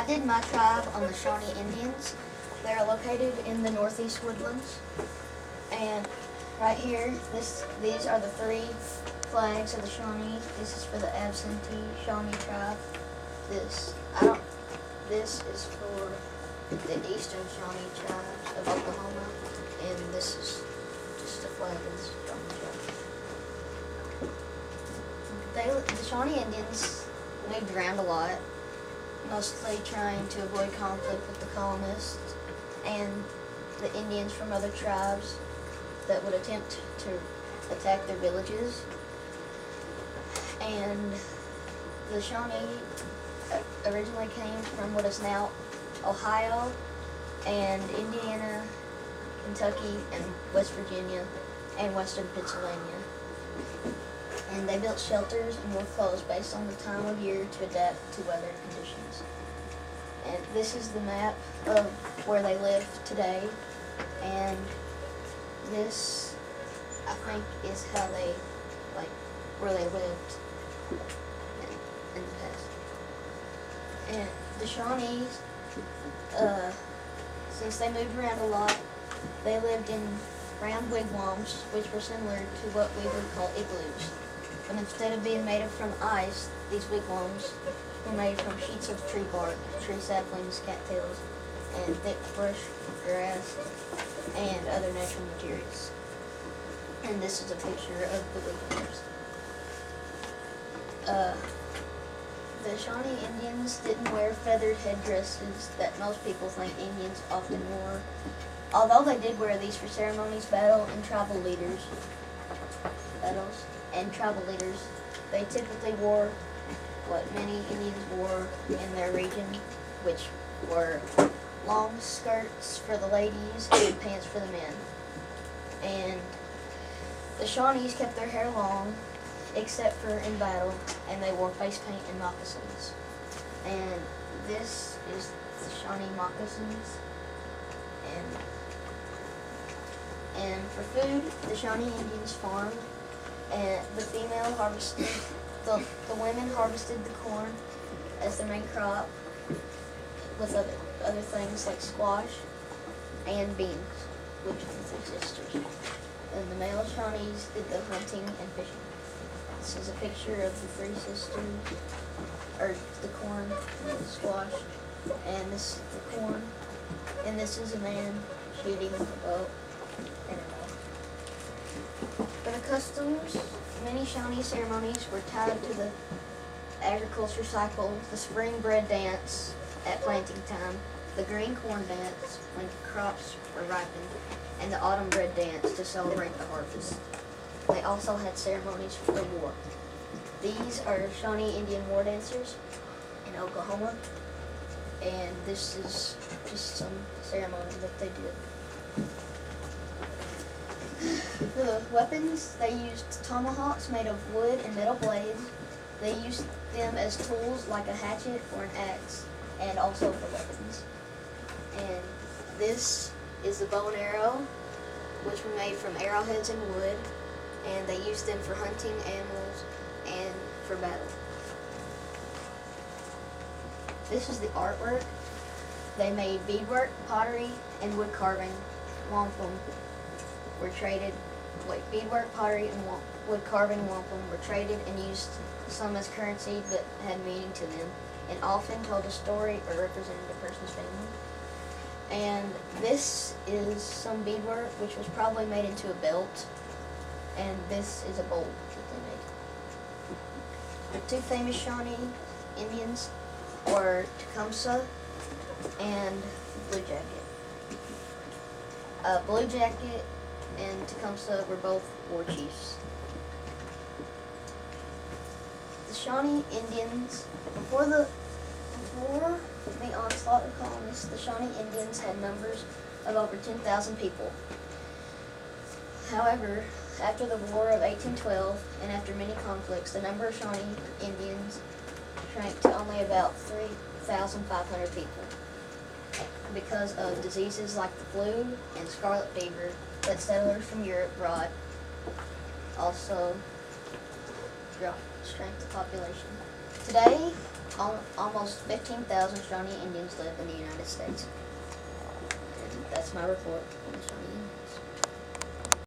I did my tribe on the Shawnee Indians. They're located in the Northeast Woodlands. And right here, these are the 3 flags of the Shawnee. This is for the absentee Shawnee tribe. This is for the Eastern Shawnee tribes of Oklahoma, and this is just a flag of the Shawnee tribe. The Shawnee Indians moved around a lot, mostly trying to avoid conflict with the colonists and the Indians from other tribes that would attempt to attack their villages. And the Shawnee originally came from what is now Ohio and Indiana, Kentucky, and West Virginia, and western Pennsylvania. And they built shelters and wore clothes based on the time of year to adapt to weather conditions. And this is the map of where they live today, and this, I think, is how they, where they lived in the past. And the Shawnees, since they moved around a lot, they lived in round wigwams, which were similar to what we would call igloos. But instead of being made from ice, these wigwams were made from sheets of tree bark, tree saplings, cattails, and thick brush grass, and other natural materials. And this is a picture of the wigwams. The Shawnee Indians didn't wear feathered headdresses that most people think Indians often wore, although they did wear these for ceremonies, battles, and tribal leaders. They typically wore what many Indians wore in their region, which were long skirts for the ladies and pants for the men. And the Shawnees kept their hair long, except for in battle, and they wore face paint and moccasins. And this is the Shawnee moccasins. And for food, the Shawnee Indians farmed, and the female harvested, the women harvested the corn as their main crop, with other things like squash and beans, which were their sisters. And the male Shawnees did the hunting and fishing. This is a picture of the 3 sisters, or the corn and the squash, and this is the corn, and this is a man shooting a bow and a bow. For the customs, many Shawnee ceremonies were tied to the agriculture cycle: the spring bread dance at planting time, the green corn dance when crops were ripened, and the autumn bread dance to celebrate the harvest. They also had ceremonies for the war. These are Shawnee Indian war dancers in Oklahoma, and this is just some ceremony that they did. For the weapons, they used tomahawks made of wood and metal blades. They used them as tools like a hatchet or an axe, and also for weapons. And this is the bow and arrow, which were made from arrowheads and wood, and they used them for hunting animals and for battle. This is the artwork. They made beadwork, pottery, and wood carving. Wampum were traded. Beadwork, pottery, and wood carving wampum were traded and used some as currency that had meaning to them, and often told a story or represented a person's family. And this is some beadwork, which was probably made into a belt. And this is a bowl that they made. The 2 famous Shawnee Indians were Tecumseh and Blue Jacket. Blue Jacket and Tecumseh were both war chiefs. The Shawnee Indians, before the onslaught of colonists, the Shawnee Indians had numbers of over 10,000 people. However, after the War of 1812 and after many conflicts, the number of Shawnee Indians shrank to only about 3,500 people because of diseases like the flu and scarlet fever that settlers from Europe brought. Also shrank the population. Today, almost 15,000 Shawnee Indians live in the United States. And that's my report on the Shawnee Indians.